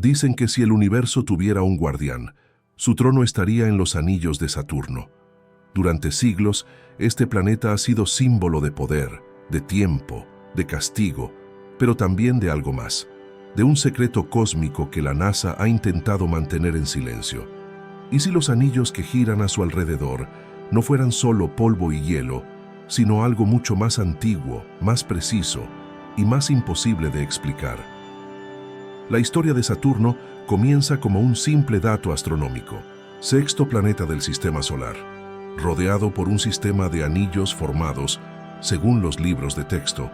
Dicen que si el universo tuviera un guardián, su trono estaría en los anillos de Saturno. Durante siglos, este planeta ha sido símbolo de poder, de tiempo, de castigo, pero también de algo más, de un secreto cósmico que la NASA ha intentado mantener en silencio. ¿Y si los anillos que giran a su alrededor no fueran solo polvo y hielo, sino algo mucho más antiguo, más preciso y más imposible de explicar? La historia de Saturno comienza como un simple dato astronómico, sexto planeta del Sistema Solar, rodeado por un sistema de anillos formados, según los libros de texto,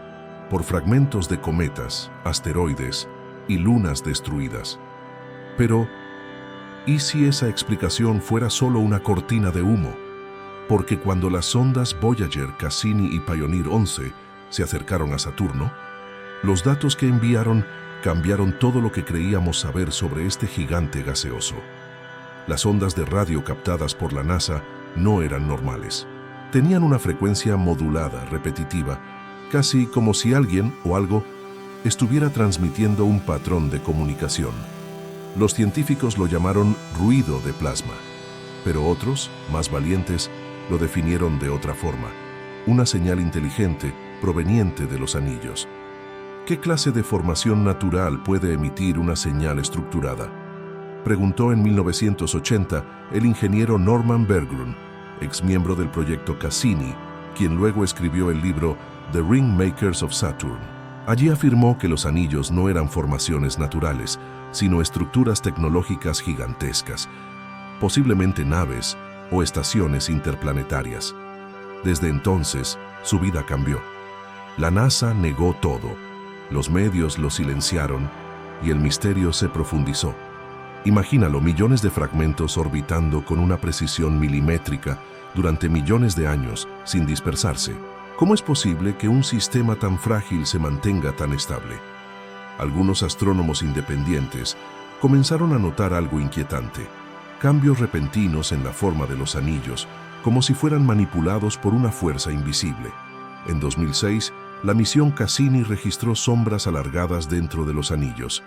por fragmentos de cometas, asteroides y lunas destruidas. Pero, ¿y si esa explicación fuera solo una cortina de humo? Porque cuando las sondas Voyager, Cassini y Pioneer 11 se acercaron a Saturno, los datos que enviaron cambiaron todo lo que creíamos saber sobre este gigante gaseoso. Las ondas de radio captadas por la NASA no eran normales. Tenían una frecuencia modulada, repetitiva, casi como si alguien o algo estuviera transmitiendo un patrón de comunicación. Los científicos lo llamaron ruido de plasma, pero otros, más valientes, lo definieron de otra forma, una señal inteligente proveniente de los anillos. ¿Qué clase de formación natural puede emitir una señal estructurada?, preguntó en 1980 el ingeniero Norman Berggren, exmiembro del proyecto Cassini, quien luego escribió el libro The Ringmakers of Saturn. Allí afirmó que los anillos no eran formaciones naturales, sino estructuras tecnológicas gigantescas, posiblemente naves o estaciones interplanetarias. Desde entonces, su vida cambió. La NASA negó todo. Los medios lo silenciaron y el misterio se profundizó. Imagínalo, millones de fragmentos orbitando con una precisión milimétrica durante millones de años sin dispersarse. ¿Cómo es posible que un sistema tan frágil se mantenga tan estable? Algunos astrónomos independientes comenzaron a notar algo inquietante: cambios repentinos en la forma de los anillos, como si fueran manipulados por una fuerza invisible. En 2006, la misión Cassini registró sombras alargadas dentro de los anillos,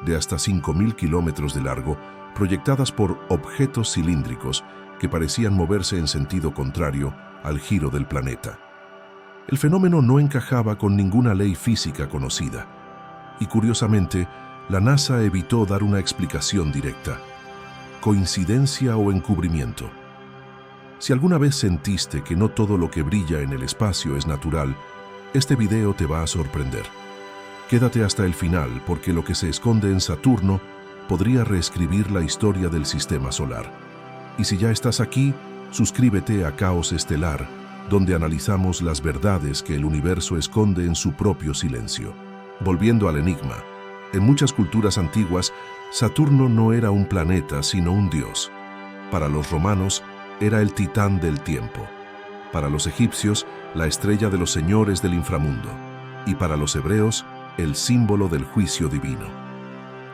de hasta 5.000 kilómetros de largo, proyectadas por objetos cilíndricos que parecían moverse en sentido contrario al giro del planeta. El fenómeno no encajaba con ninguna ley física conocida, y curiosamente, la NASA evitó dar una explicación directa. ¿Coincidencia o encubrimiento? Si alguna vez sentiste que no todo lo que brilla en el espacio es natural, este video te va a sorprender. Quédate hasta el final, porque lo que se esconde en Saturno podría reescribir la historia del Sistema Solar. Y si ya estás aquí, suscríbete a Caos Estelar, donde analizamos las verdades que el universo esconde en su propio silencio. Volviendo al enigma, en muchas culturas antiguas, Saturno no era un planeta, sino un dios. Para los romanos, era el titán del tiempo. Para los egipcios, la estrella de los señores del inframundo. Y para los hebreos, el símbolo del juicio divino.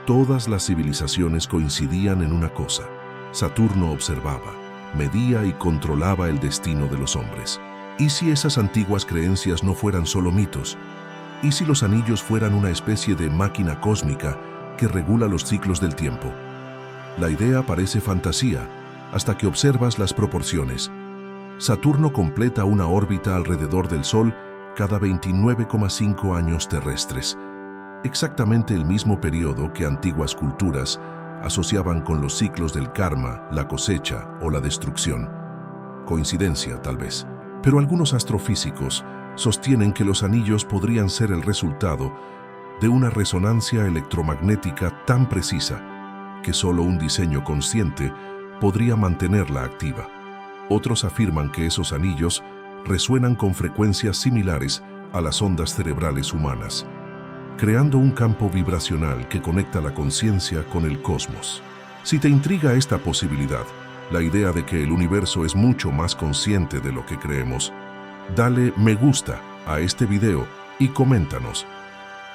Todas las civilizaciones coincidían en una cosa: Saturno observaba, medía y controlaba el destino de los hombres. ¿Y si esas antiguas creencias no fueran solo mitos? ¿Y si los anillos fueran una especie de máquina cósmica que regula los ciclos del tiempo? La idea parece fantasía, hasta que observas las proporciones. Saturno completa una órbita alrededor del Sol cada 29,5 años terrestres, exactamente el mismo periodo que antiguas culturas asociaban con los ciclos del karma, la cosecha o la destrucción. Coincidencia, tal vez, pero algunos astrofísicos sostienen que los anillos podrían ser el resultado de una resonancia electromagnética tan precisa que solo un diseño consciente podría mantenerla activa. Otros afirman que esos anillos resuenan con frecuencias similares a las ondas cerebrales humanas, creando un campo vibracional que conecta la conciencia con el cosmos. Si te intriga esta posibilidad, la idea de que el universo es mucho más consciente de lo que creemos, dale me gusta a este video y coméntanos.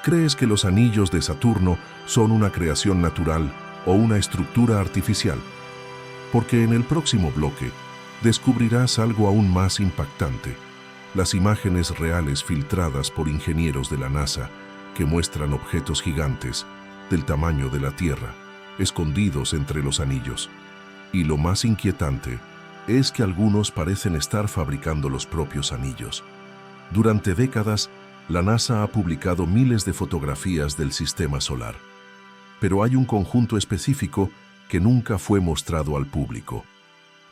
¿Crees que los anillos de Saturno son una creación natural o una estructura artificial? Porque en el próximo bloque descubrirás algo aún más impactante: las imágenes reales filtradas por ingenieros de la NASA que muestran objetos gigantes del tamaño de la Tierra, escondidos entre los anillos. Y lo más inquietante es que algunos parecen estar fabricando los propios anillos. Durante décadas, la NASA ha publicado miles de fotografías del sistema solar. Pero hay un conjunto específico que nunca fue mostrado al público: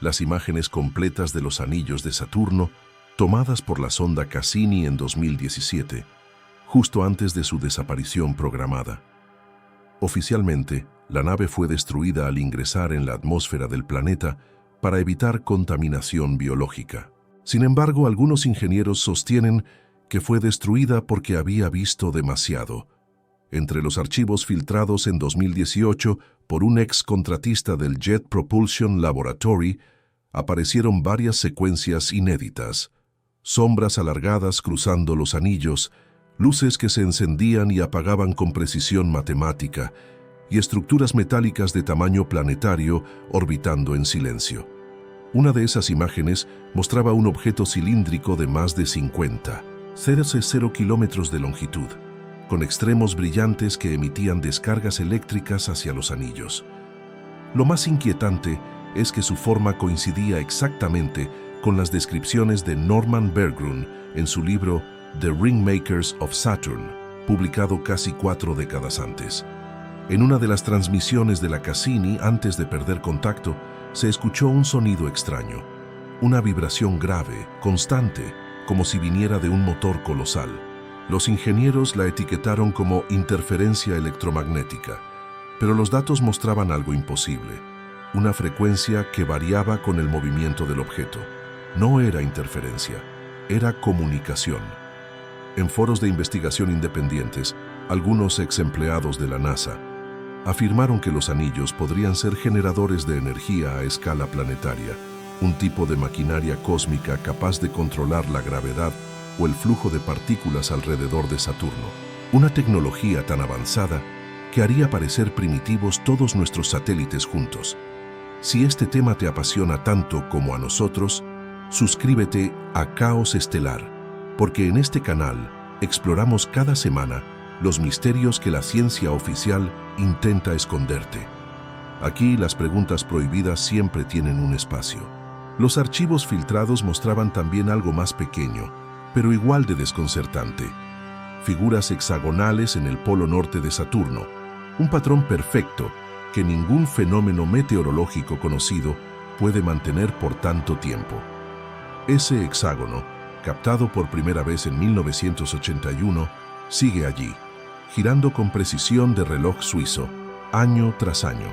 las imágenes completas de los anillos de Saturno, tomadas por la sonda Cassini en 2017, justo antes de su desaparición programada. Oficialmente, la nave fue destruida al ingresar en la atmósfera del planeta para evitar contaminación biológica. Sin embargo, algunos ingenieros sostienen que fue destruida porque había visto demasiado. Entre los archivos filtrados en 2018 por un ex contratista del Jet Propulsion Laboratory, aparecieron varias secuencias inéditas: sombras alargadas cruzando los anillos, luces que se encendían y apagaban con precisión matemática, y estructuras metálicas de tamaño planetario orbitando en silencio. Una de esas imágenes mostraba un objeto cilíndrico de más de 50,0 kilómetros de longitud, con extremos brillantes que emitían descargas eléctricas hacia los anillos. Lo más inquietante es que su forma coincidía exactamente con las descripciones de Norman Berggren en su libro The Ringmakers of Saturn, publicado casi 4 décadas antes. En una de las transmisiones de la Cassini, antes de perder contacto, se escuchó un sonido extraño, una vibración grave, constante, como si viniera de un motor colosal. Los ingenieros la etiquetaron como interferencia electromagnética, pero los datos mostraban algo imposible: una frecuencia que variaba con el movimiento del objeto. No era interferencia, era comunicación. En foros de investigación independientes, algunos ex empleados de la NASA afirmaron que los anillos podrían ser generadores de energía a escala planetaria, un tipo de maquinaria cósmica capaz de controlar la gravedad o el flujo de partículas alrededor de Saturno. Una tecnología tan avanzada que haría parecer primitivos todos nuestros satélites juntos. Si este tema te apasiona tanto como a nosotros, suscríbete a Caos Estelar, porque en este canal exploramos cada semana los misterios que la ciencia oficial intenta esconderte. Aquí las preguntas prohibidas siempre tienen un espacio. Los archivos filtrados mostraban también algo más pequeño, pero igual de desconcertante: figuras hexagonales en el polo norte de Saturno, un patrón perfecto que ningún fenómeno meteorológico conocido puede mantener por tanto tiempo. Ese hexágono, captado por primera vez en 1981, sigue allí, girando con precisión de reloj suizo, año tras año.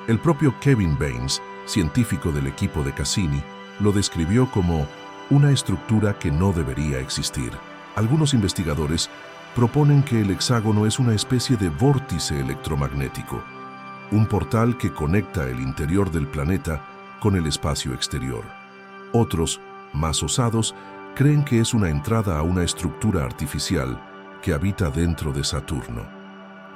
El propio Kevin Baines, científico del equipo de Cassini, lo describió como una estructura que no debería existir. Algunos investigadores proponen que el hexágono es una especie de vórtice electromagnético, un portal que conecta el interior del planeta con el espacio exterior. Otros, más osados, creen que es una entrada a una estructura artificial que habita dentro de Saturno,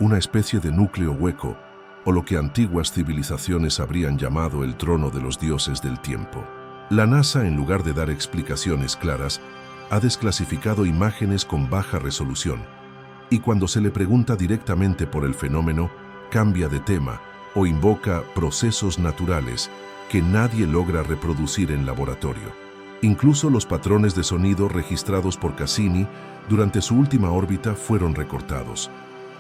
una especie de núcleo hueco, o lo que antiguas civilizaciones habrían llamado el trono de los dioses del tiempo. La NASA, en lugar de dar explicaciones claras, ha desclasificado imágenes con baja resolución, y cuando se le pregunta directamente por el fenómeno, cambia de tema o invoca procesos naturales que nadie logra reproducir en laboratorio. Incluso los patrones de sonido registrados por Cassini durante su última órbita fueron recortados.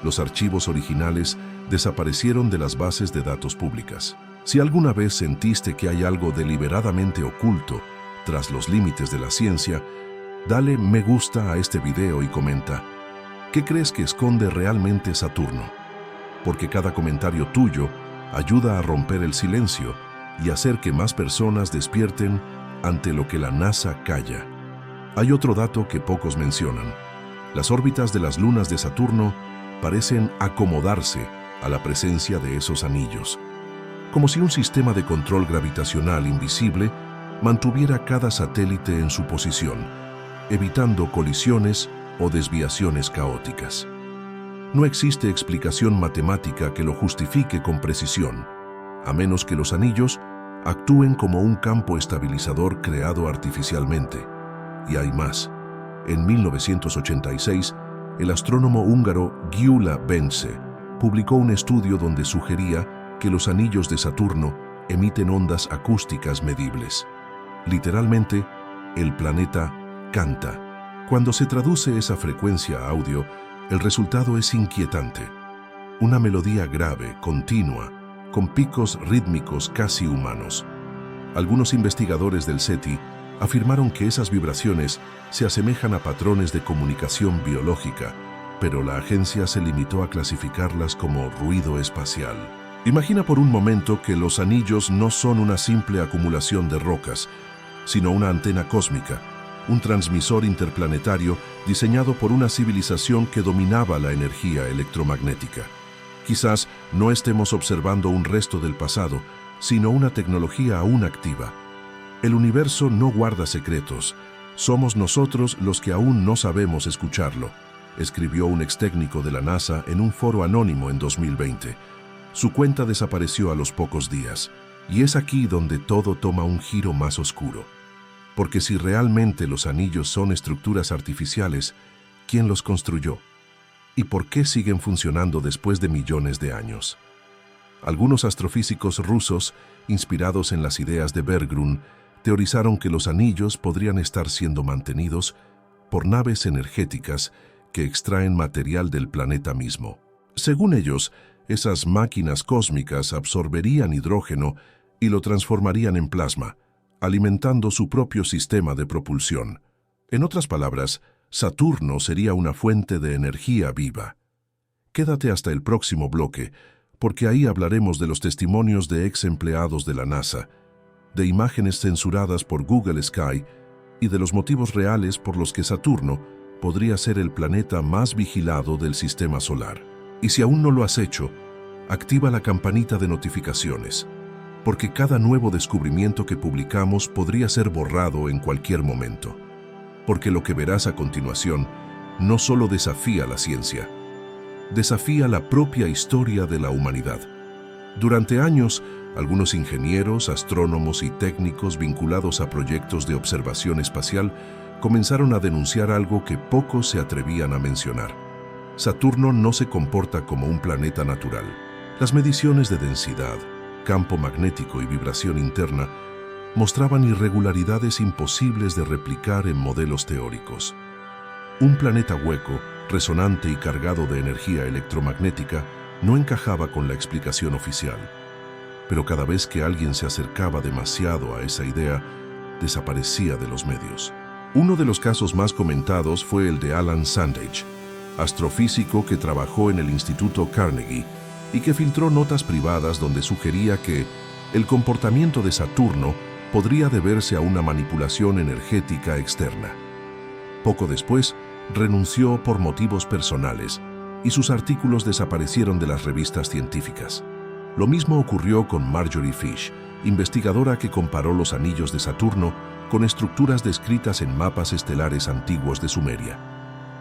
Los archivos originales desaparecieron de las bases de datos públicas. Si alguna vez sentiste que hay algo deliberadamente oculto tras los límites de la ciencia, dale me gusta a este video y comenta: ¿qué crees que esconde realmente Saturno? Porque cada comentario tuyo ayuda a romper el silencio y hacer que más personas despierten ante lo que la NASA calla. Hay otro dato que pocos mencionan: las órbitas de las lunas de Saturno parecen acomodarse a la presencia de esos anillos, como si un sistema de control gravitacional invisible mantuviera cada satélite en su posición, evitando colisiones o desviaciones caóticas. No existe explicación matemática que lo justifique con precisión, a menos que los anillos actúen como un campo estabilizador creado artificialmente. Y hay más. En 1986, el astrónomo húngaro Gyula Bence publicó un estudio donde sugería que los anillos de Saturno emiten ondas acústicas medibles. Literalmente, el planeta canta. Cuando se traduce esa frecuencia a audio, el resultado es inquietante. Una melodía grave, continua, con picos rítmicos casi humanos. Algunos investigadores del SETI afirmaron que esas vibraciones se asemejan a patrones de comunicación biológica, pero la agencia se limitó a clasificarlas como ruido espacial. Imagina por un momento que los anillos no son una simple acumulación de rocas, sino una antena cósmica, un transmisor interplanetario diseñado por una civilización que dominaba la energía electromagnética. Quizás no estemos observando un resto del pasado, sino una tecnología aún activa. El universo no guarda secretos. Somos nosotros los que aún no sabemos escucharlo, escribió un ex técnico de la NASA en un foro anónimo en 2020. Su cuenta desapareció a los pocos días, y es aquí donde todo toma un giro más oscuro. Porque si realmente los anillos son estructuras artificiales, ¿quién los construyó? ¿Y por qué siguen funcionando después de millones de años? Algunos astrofísicos rusos, inspirados en las ideas de Berggruen, teorizaron que los anillos podrían estar siendo mantenidos por naves energéticas que extraen material del planeta mismo. Según ellos, esas máquinas cósmicas absorberían hidrógeno y lo transformarían en plasma, alimentando su propio sistema de propulsión. En otras palabras, Saturno sería una fuente de energía viva. Quédate hasta el próximo bloque, porque ahí hablaremos de los testimonios de ex empleados de la NASA, de imágenes censuradas por Google Sky y de los motivos reales por los que Saturno podría ser el planeta más vigilado del sistema solar. Y si aún no lo has hecho, activa la campanita de notificaciones, porque cada nuevo descubrimiento que publicamos podría ser borrado en cualquier momento. Porque lo que verás a continuación no solo desafía la ciencia, desafía la propia historia de la humanidad. Durante años, algunos ingenieros, astrónomos y técnicos vinculados a proyectos de observación espacial comenzaron a denunciar algo que pocos se atrevían a mencionar. Saturno no se comporta como un planeta natural. Las mediciones de densidad, campo magnético y vibración interna mostraban irregularidades imposibles de replicar en modelos teóricos. Un planeta hueco, resonante y cargado de energía electromagnética no encajaba con la explicación oficial. Pero cada vez que alguien se acercaba demasiado a esa idea, desaparecía de los medios. Uno de los casos más comentados fue el de Alan Sandage, astrofísico que trabajó en el Instituto Carnegie y que filtró notas privadas donde sugería que el comportamiento de Saturno podría deberse a una manipulación energética externa. Poco después, renunció por motivos personales y sus artículos desaparecieron de las revistas científicas. Lo mismo ocurrió con Marjorie Fish, investigadora que comparó los anillos de Saturno con estructuras descritas en mapas estelares antiguos de Sumeria.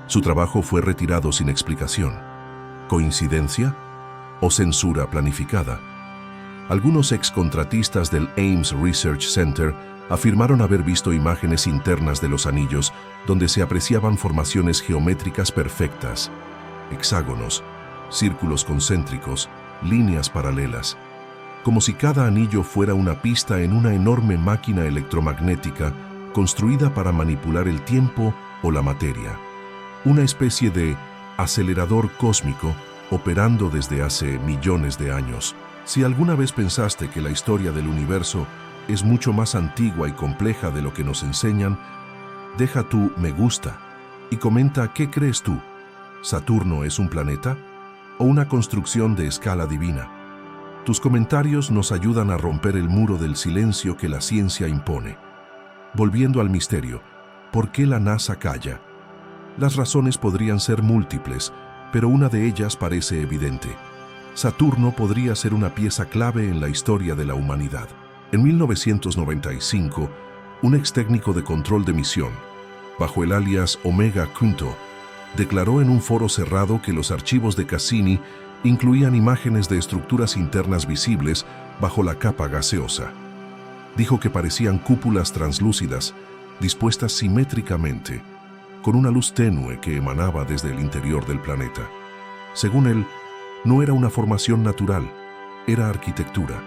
Su trabajo fue retirado sin explicación. ¿Coincidencia o censura planificada? Algunos excontratistas del Ames Research Center afirmaron haber visto imágenes internas de los anillos donde se apreciaban formaciones geométricas perfectas, hexágonos, círculos concéntricos, líneas paralelas, como si cada anillo fuera una pista en una enorme máquina electromagnética construida para manipular el tiempo o la materia. Una especie de acelerador cósmico operando desde hace millones de años. Si alguna vez pensaste que la historia del universo es mucho más antigua y compleja de lo que nos enseñan, deja tu me gusta y comenta qué crees tú. ¿Saturno es un planeta o una construcción de escala divina? Tus comentarios nos ayudan a romper el muro del silencio que la ciencia impone. Volviendo al misterio, ¿por qué la NASA calla? Las razones podrían ser múltiples, pero una de ellas parece evidente. Saturno podría ser una pieza clave en la historia de la humanidad. En 1995, un ex técnico de control de misión, bajo el alias Omega Quinto, declaró en un foro cerrado que los archivos de Cassini incluían imágenes de estructuras internas visibles bajo la capa gaseosa. Dijo que parecían cúpulas translúcidas, dispuestas simétricamente, con una luz tenue que emanaba desde el interior del planeta. Según él, no era una formación natural, era arquitectura.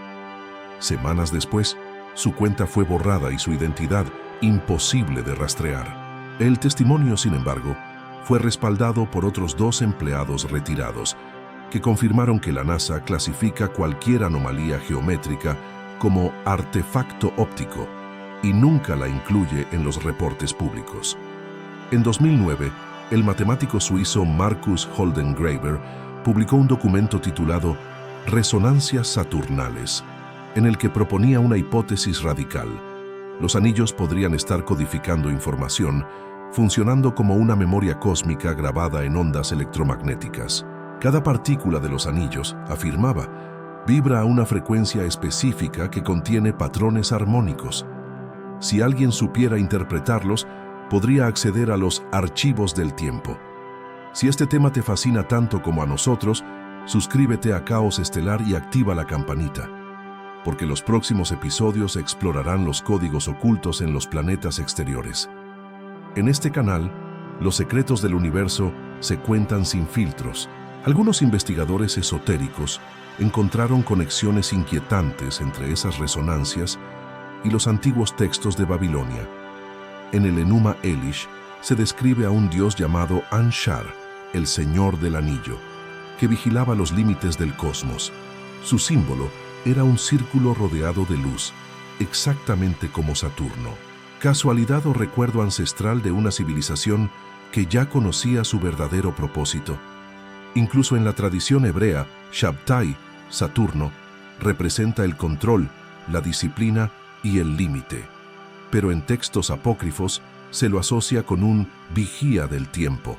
Semanas después, su cuenta fue borrada y su identidad imposible de rastrear. El testimonio, sin embargo, fue respaldado por otros 2 empleados retirados, que confirmaron que la NASA clasifica cualquier anomalía geométrica como artefacto óptico y nunca la incluye en los reportes públicos. En 2009, el matemático suizo Marcus Holdengraber publicó un documento titulado Resonancias Saturnales, en el que proponía una hipótesis radical. Los anillos podrían estar codificando información, funcionando como una memoria cósmica grabada en ondas electromagnéticas. Cada partícula de los anillos, afirmaba, vibra a una frecuencia específica que contiene patrones armónicos. Si alguien supiera interpretarlos, podría acceder a los archivos del tiempo. Si este tema te fascina tanto como a nosotros, suscríbete a Caos Estelar y activa la campanita, porque los próximos episodios explorarán los códigos ocultos en los planetas exteriores. En este canal, los secretos del universo se cuentan sin filtros. Algunos investigadores esotéricos encontraron conexiones inquietantes entre esas resonancias y los antiguos textos de Babilonia. En el Enuma Elish se describe a un dios llamado Anshar, el Señor del Anillo, que vigilaba los límites del cosmos. Su símbolo era un círculo rodeado de luz, exactamente como Saturno. Casualidad o recuerdo ancestral de una civilización que ya conocía su verdadero propósito. Incluso en la tradición hebrea, Shabtai, Saturno, representa el control, la disciplina y el límite. Pero en textos apócrifos se lo asocia con un vigía del tiempo,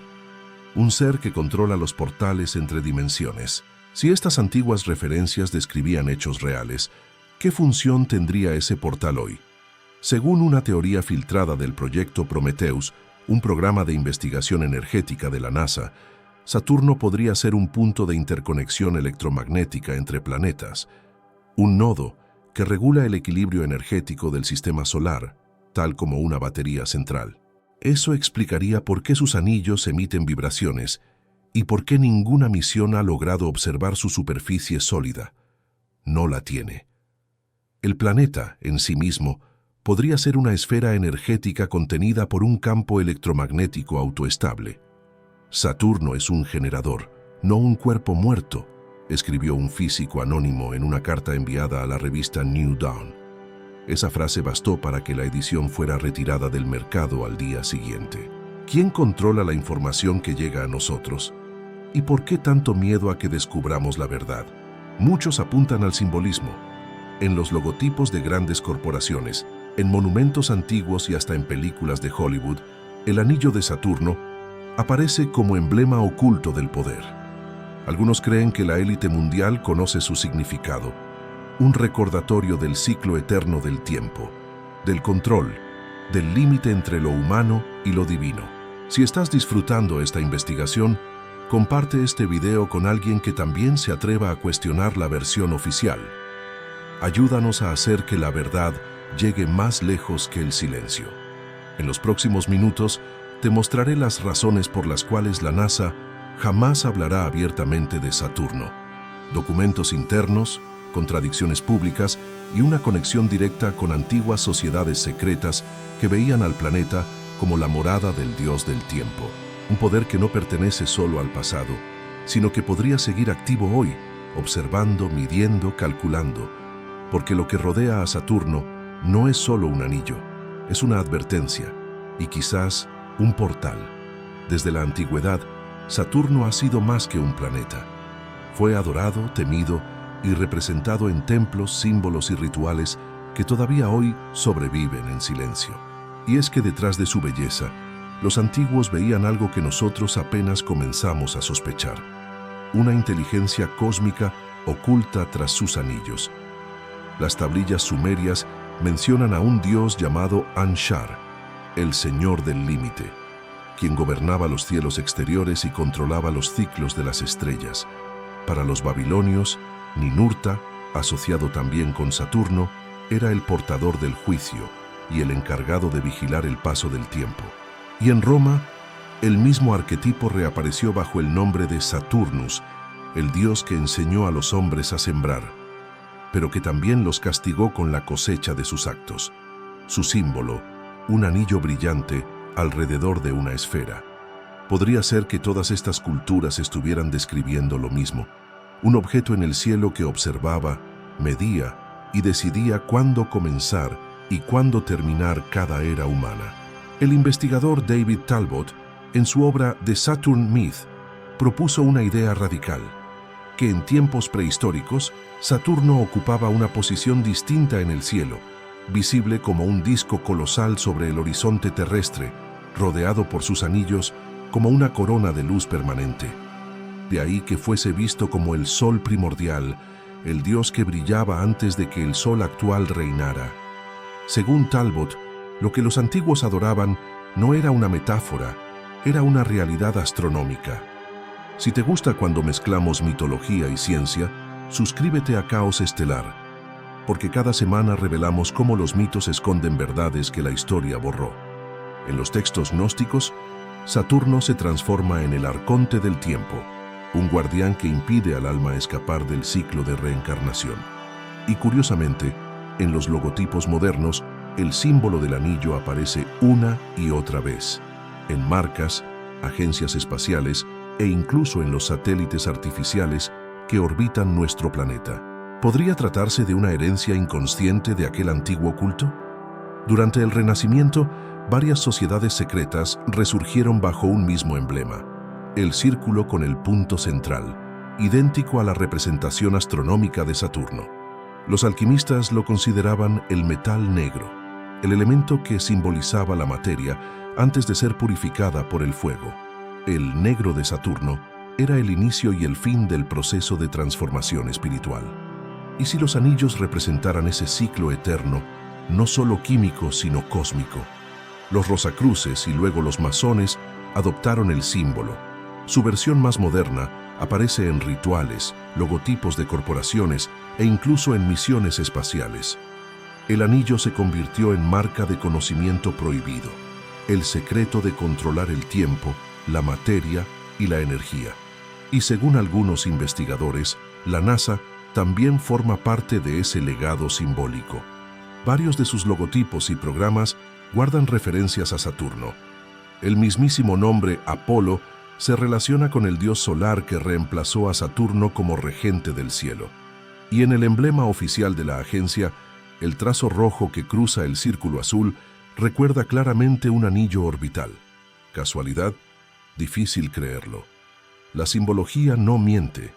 un ser que controla los portales entre dimensiones. Si estas antiguas referencias describían hechos reales, ¿qué función tendría ese portal hoy? Según una teoría filtrada del proyecto Prometheus, un programa de investigación energética de la NASA, Saturno podría ser un punto de interconexión electromagnética entre planetas, un nodo que regula el equilibrio energético del sistema solar, tal como una batería central. Eso explicaría por qué sus anillos emiten vibraciones y por qué ninguna misión ha logrado observar su superficie sólida. No la tiene. El planeta, en sí mismo, podría ser una esfera energética contenida por un campo electromagnético autoestable. Saturno es un generador, no un cuerpo muerto, escribió un físico anónimo en una carta enviada a la revista New Dawn. Esa frase bastó para que la edición fuera retirada del mercado al día siguiente. ¿Quién controla la información que llega a nosotros? ¿Y por qué tanto miedo a que descubramos la verdad? Muchos apuntan al simbolismo. En los logotipos de grandes corporaciones, en monumentos antiguos y hasta en películas de Hollywood, el anillo de Saturno aparece como emblema oculto del poder. Algunos creen que la élite mundial conoce su significado, un recordatorio del ciclo eterno del tiempo, del control, del límite entre lo humano y lo divino. Si estás disfrutando esta investigación, comparte este video con alguien que también se atreva a cuestionar la versión oficial. Ayúdanos a hacer que la verdad llegue más lejos que el silencio. En los próximos minutos, te mostraré las razones por las cuales la NASA jamás hablará abiertamente de Saturno. Documentos internos, contradicciones públicas y una conexión directa con antiguas sociedades secretas que veían al planeta como la morada del dios del tiempo. Un poder que no pertenece solo al pasado, sino que podría seguir activo hoy, observando, midiendo, calculando, porque lo que rodea a Saturno no es solo un anillo, es una advertencia y quizás un portal. Desde la antigüedad, Saturno ha sido más que un planeta. Fue adorado, temido y representado en templos, símbolos y rituales que todavía hoy sobreviven en silencio. Y es que detrás de su belleza, los antiguos veían algo que nosotros apenas comenzamos a sospechar: una inteligencia cósmica oculta tras sus anillos. Las tablillas sumerias mencionan a un dios llamado Anshar, el Señor del Límite, quien gobernaba los cielos exteriores y controlaba los ciclos de las estrellas. Para los babilonios, Ninurta, asociado también con Saturno, era el portador del juicio y el encargado de vigilar el paso del tiempo. Y en Roma, el mismo arquetipo reapareció bajo el nombre de Saturnus, el Dios que enseñó a los hombres a sembrar, pero que también los castigó con la cosecha de sus actos. Su símbolo, un anillo brillante alrededor de una esfera. Podría ser que todas estas culturas estuvieran describiendo lo mismo, un objeto en el cielo que observaba, medía y decidía cuándo comenzar y cuándo terminar cada era humana. El investigador David Talbot, en su obra The Saturn Myth, propuso una idea radical, que en tiempos prehistóricos, Saturno ocupaba una posición distinta en el cielo, visible como un disco colosal sobre el horizonte terrestre, rodeado por sus anillos como una corona de luz permanente. De ahí que fuese visto como el sol primordial, el dios que brillaba antes de que el sol actual reinara. Según Talbot, lo que los antiguos adoraban no era una metáfora, era una realidad astronómica. Si te gusta cuando mezclamos mitología y ciencia, suscríbete a Caos Estelar, porque cada semana revelamos cómo los mitos esconden verdades que la historia borró. En los textos gnósticos, Saturno se transforma en el arconte del tiempo, un guardián que impide al alma escapar del ciclo de reencarnación. Y curiosamente, en los logotipos modernos, el símbolo del anillo aparece una y otra vez, en marcas, agencias espaciales e incluso en los satélites artificiales que orbitan nuestro planeta. ¿Podría tratarse de una herencia inconsciente de aquel antiguo culto? Durante el Renacimiento, varias sociedades secretas resurgieron bajo un mismo emblema, el círculo con el punto central, idéntico a la representación astronómica de Saturno. Los alquimistas lo consideraban el metal negro, el elemento que simbolizaba la materia antes de ser purificada por el fuego. El negro de Saturno era el inicio y el fin del proceso de transformación espiritual. ¿Y si los anillos representaran ese ciclo eterno, no solo químico, sino cósmico? Los Rosacruces y luego los masones adoptaron el símbolo. Su versión más moderna aparece en rituales, logotipos de corporaciones e incluso en misiones espaciales. El anillo se convirtió en marca de conocimiento prohibido, el secreto de controlar el tiempo, la materia y la energía. Y según algunos investigadores, la NASA también forma parte de ese legado simbólico. Varios de sus logotipos y programas guardan referencias a Saturno. El mismísimo nombre Apolo se relaciona con el dios solar que reemplazó a Saturno como regente del cielo. Y en el emblema oficial de la agencia, el trazo rojo que cruza el círculo azul recuerda claramente un anillo orbital. ¿Casualidad? Difícil creerlo. La simbología no miente,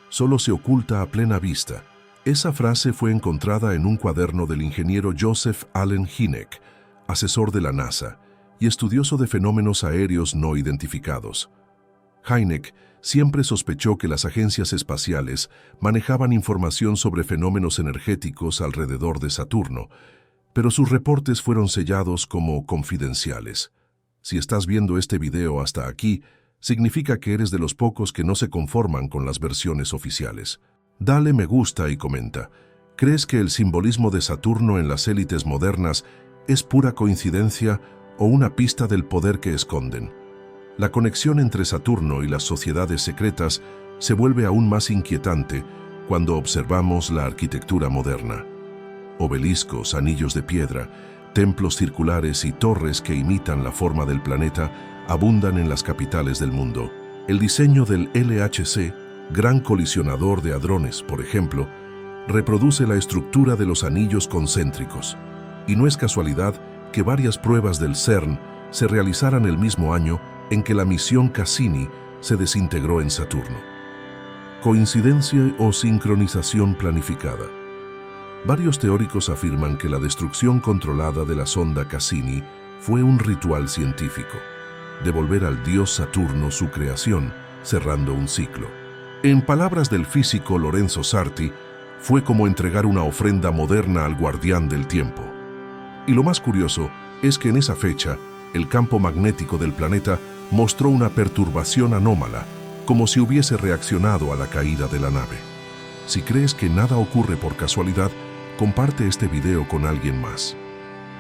solo se oculta a plena vista. Esa frase fue encontrada en un cuaderno del ingeniero Joseph Allen Hynek, asesor de la NASA y estudioso de fenómenos aéreos no identificados. Hynek siempre sospechó que las agencias espaciales manejaban información sobre fenómenos energéticos alrededor de Saturno, pero sus reportes fueron sellados como confidenciales. Si estás viendo este video hasta aquí, significa que eres de los pocos que no se conforman con las versiones oficiales. Dale me gusta y comenta. ¿Crees que el simbolismo de Saturno en las élites modernas es pura coincidencia o una pista del poder que esconden? La conexión entre Saturno y las sociedades secretas se vuelve aún más inquietante cuando observamos la arquitectura moderna. Obeliscos, anillos de piedra, templos circulares y torres que imitan la forma del planeta abundan en las capitales del mundo. El diseño del LHC, Gran Colisionador de Hadrones, por ejemplo, reproduce la estructura de los anillos concéntricos. Y no es casualidad que varias pruebas del CERN se realizaran el mismo año en que la misión Cassini se desintegró en Saturno. ¿Coincidencia o sincronización planificada? Varios teóricos afirman que la destrucción controlada de la sonda Cassini fue un ritual científico, devolver al dios Saturno su creación, cerrando un ciclo. En palabras del físico Lorenzo Sarti, fue como entregar una ofrenda moderna al guardián del tiempo. Y lo más curioso es que en esa fecha, el campo magnético del planeta mostró una perturbación anómala, como si hubiese reaccionado a la caída de la nave. Si crees que nada ocurre por casualidad, comparte este video con alguien más.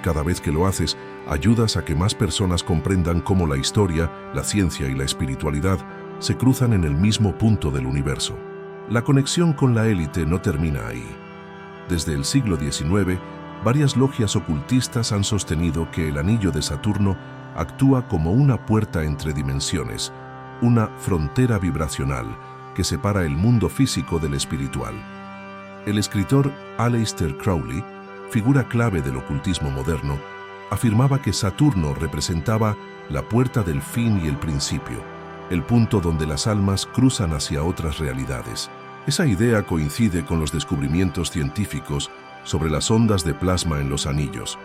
Cada vez que lo haces, ayudas a que más personas comprendan cómo la historia, la ciencia y la espiritualidad se cruzan en el mismo punto del universo. La conexión con la élite no termina ahí. Desde el siglo XIX, varias logias ocultistas han sostenido que el anillo de Saturno actúa como una puerta entre dimensiones, una frontera vibracional que separa el mundo físico del espiritual. El escritor Aleister Crowley, figura clave del ocultismo moderno, afirmaba que Saturno representaba la puerta del fin y el principio, el punto donde las almas cruzan hacia otras realidades. Esa idea coincide con los descubrimientos científicos sobre las ondas de plasma en los anillos,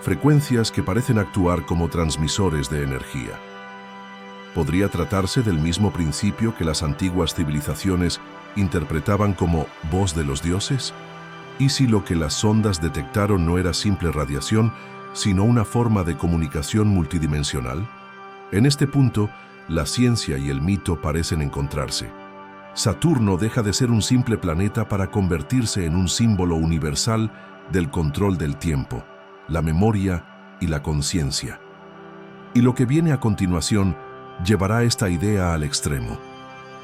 frecuencias que parecen actuar como transmisores de energía. ¿Podría tratarse del mismo principio que las antiguas civilizaciones interpretaban como voz de los dioses? ¿Y si lo que las ondas detectaron no era simple radiación, sino una forma de comunicación multidimensional? En este punto, la ciencia y el mito parecen encontrarse. Saturno deja de ser un simple planeta para convertirse en un símbolo universal del control del tiempo, la memoria y la conciencia. Y lo que viene a continuación llevará esta idea al extremo,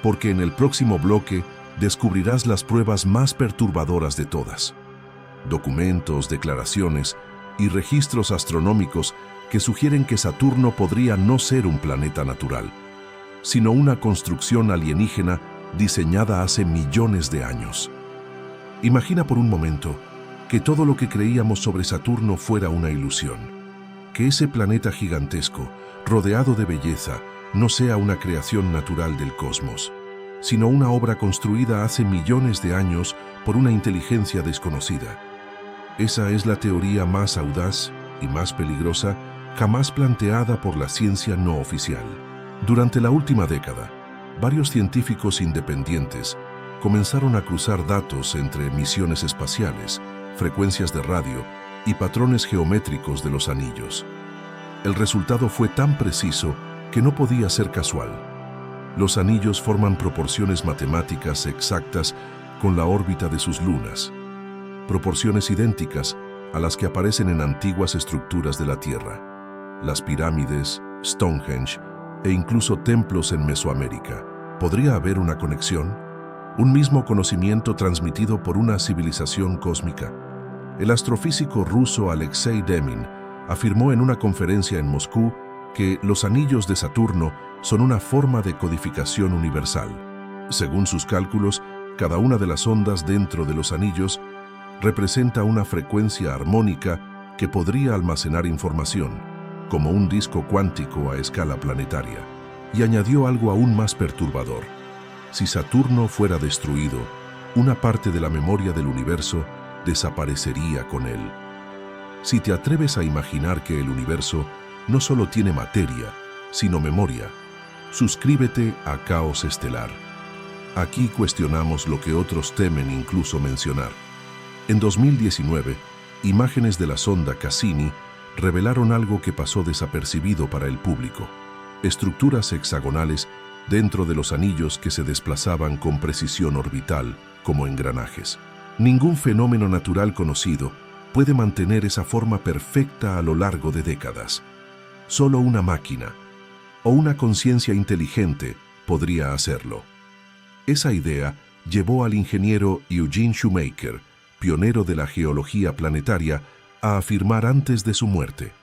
porque en el próximo bloque descubrirás las pruebas más perturbadoras de todas. Documentos, declaraciones y registros astronómicos que sugieren que Saturno podría no ser un planeta natural, sino una construcción alienígena diseñada hace millones de años. Imagina por un momento que todo lo que creíamos sobre Saturno fuera una ilusión, que ese planeta gigantesco, rodeado de belleza, no sea una creación natural del cosmos, sino una obra construida hace millones de años por una inteligencia desconocida. Esa es la teoría más audaz y más peligrosa jamás planteada por la ciencia no oficial. Durante la última década, varios científicos independientes comenzaron a cruzar datos entre misiones espaciales, frecuencias de radio y patrones geométricos de los anillos. El resultado fue tan preciso que no podía ser casual. Los anillos forman proporciones matemáticas exactas con la órbita de sus lunas, proporciones idénticas a las que aparecen en antiguas estructuras de la Tierra, las pirámides, Stonehenge e incluso templos en Mesoamérica. ¿Podría haber una conexión? ¿Un mismo conocimiento transmitido por una civilización cósmica? El astrofísico ruso Alexei Demin afirmó en una conferencia en Moscú que los anillos de Saturno son una forma de codificación universal. Según sus cálculos, cada una de las ondas dentro de los anillos representa una frecuencia armónica que podría almacenar información, como un disco cuántico a escala planetaria. Y añadió algo aún más perturbador. Si Saturno fuera destruido, una parte de la memoria del universo desaparecería con él. Si te atreves a imaginar que el universo no solo tiene materia, sino memoria, suscríbete a Caos Estelar. Aquí cuestionamos lo que otros temen incluso mencionar. En 2019, imágenes de la sonda Cassini revelaron algo que pasó desapercibido para el público: estructuras hexagonales dentro de los anillos que se desplazaban con precisión orbital, como engranajes. Ningún fenómeno natural conocido puede mantener esa forma perfecta a lo largo de décadas. Solo una máquina o una conciencia inteligente podría hacerlo. Esa idea llevó al ingeniero Eugene Shoemaker, pionero de la geología planetaria, a afirmar antes de su muerte: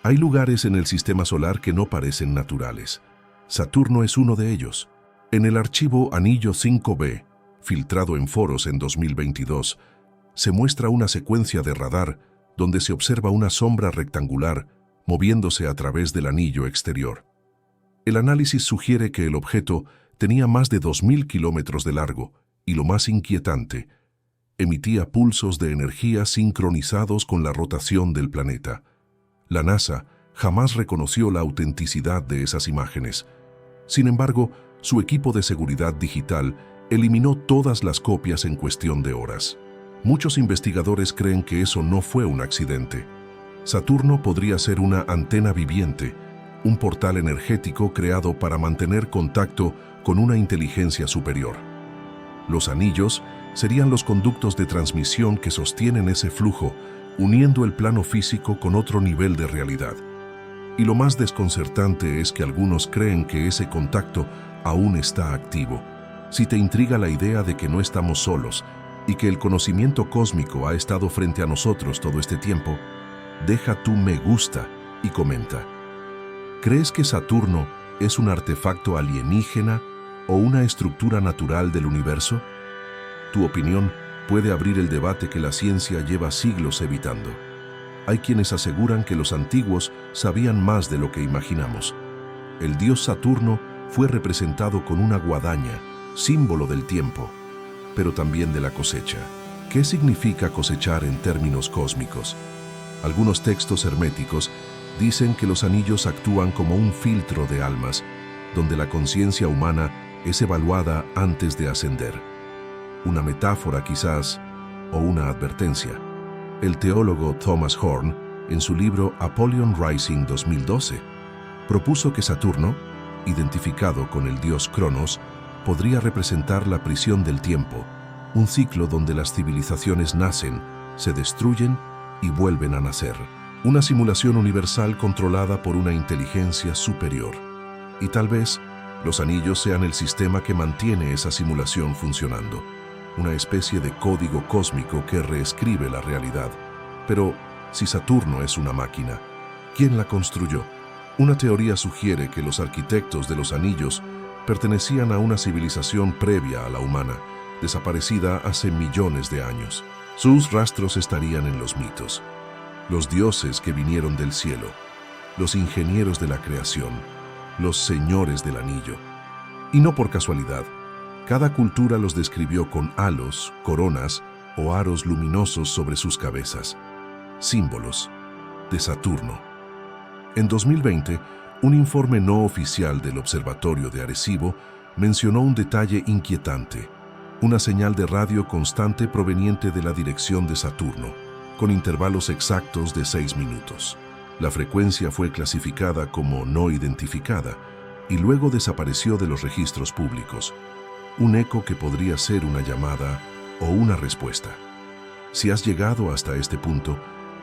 hay lugares en el sistema solar que no parecen naturales. Saturno es uno de ellos. En el archivo Anillo 5B, filtrado en foros en 2022, se muestra una secuencia de radar donde se observa una sombra rectangular moviéndose a través del anillo exterior. El análisis sugiere que el objeto tenía más de 2.000 kilómetros de largo y, lo más inquietante, emitía pulsos de energía sincronizados con la rotación del planeta. La NASA jamás reconoció la autenticidad de esas imágenes. Sin embargo, su equipo de seguridad digital eliminó todas las copias en cuestión de horas. Muchos investigadores creen que eso no fue un accidente. Saturno podría ser una antena viviente, un portal energético creado para mantener contacto con una inteligencia superior. Los anillos serían los conductos de transmisión que sostienen ese flujo, uniendo el plano físico con otro nivel de realidad. Y lo más desconcertante es que algunos creen que ese contacto aún está activo. Si te intriga la idea de que no estamos solos y que el conocimiento cósmico ha estado frente a nosotros todo este tiempo, deja tu me gusta y comenta. ¿Crees que Saturno es un artefacto alienígena o una estructura natural del universo? Tu opinión puede abrir el debate que la ciencia lleva siglos evitando. Hay quienes aseguran que los antiguos sabían más de lo que imaginamos. El dios Saturno fue representado con una guadaña, símbolo del tiempo, pero también de la cosecha. ¿Qué significa cosechar en términos cósmicos? Algunos textos herméticos dicen que los anillos actúan como un filtro de almas, donde la conciencia humana es evaluada antes de ascender. Una metáfora quizás, o una advertencia. El teólogo Thomas Horn, en su libro Apollyon Rising 2012, propuso que Saturno, identificado con el dios Cronos, podría representar la prisión del tiempo, un ciclo donde las civilizaciones nacen, se destruyen y vuelven a nacer. Una simulación universal controlada por una inteligencia superior. Y tal vez los anillos sean el sistema que mantiene esa simulación funcionando. Una especie de código cósmico que reescribe la realidad. Pero, si Saturno es una máquina, ¿quién la construyó? Una teoría sugiere que los arquitectos de los anillos pertenecían a una civilización previa a la humana, desaparecida hace millones de años. Sus rastros estarían en los mitos. Los dioses que vinieron del cielo, los ingenieros de la creación, los señores del anillo. Y no por casualidad, cada cultura los describió con halos, coronas o aros luminosos sobre sus cabezas, símbolos de Saturno. En 2020, un informe no oficial del Observatorio de Arecibo mencionó un detalle inquietante, una señal de radio constante proveniente de la dirección de Saturno, con intervalos exactos de 6 minutos. La frecuencia fue clasificada como no identificada y luego desapareció de los registros públicos, un eco que podría ser una llamada o una respuesta. Si has llegado hasta este punto,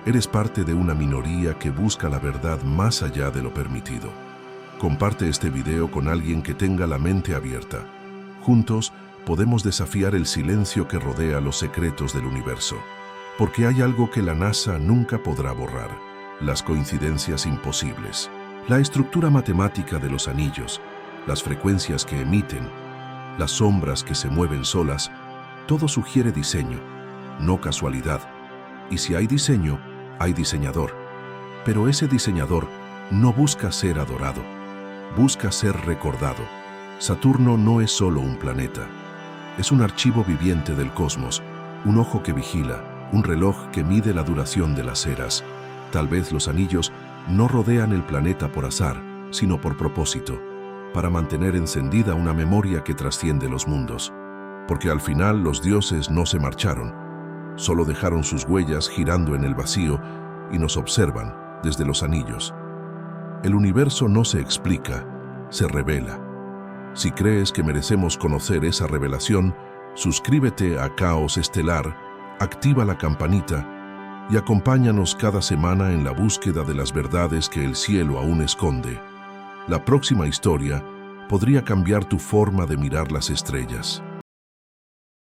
eres parte de una minoría que busca la verdad más allá de lo permitido. Comparte este video con alguien que tenga la mente abierta. Juntos podemos desafiar el silencio que rodea los secretos del universo, porque hay algo que la NASA nunca podrá borrar: las coincidencias imposibles. La estructura matemática de los anillos, las frecuencias que emiten, las sombras que se mueven solas, todo sugiere diseño, no casualidad. Y si hay diseño, hay diseñador. Pero ese diseñador no busca ser adorado, busca ser recordado. Saturno no es solo un planeta, es un archivo viviente del cosmos, un ojo que vigila, un reloj que mide la duración de las eras. Tal vez los anillos no rodean el planeta por azar, sino por propósito, para mantener encendida una memoria que trasciende los mundos. Porque al final los dioses no se marcharon, solo dejaron sus huellas girando en el vacío y nos observan desde los anillos. El universo no se explica, se revela. Si crees que merecemos conocer esa revelación, suscríbete a Caos Estelar, activa la campanita y acompáñanos cada semana en la búsqueda de las verdades que el cielo aún esconde. La próxima historia podría cambiar tu forma de mirar las estrellas.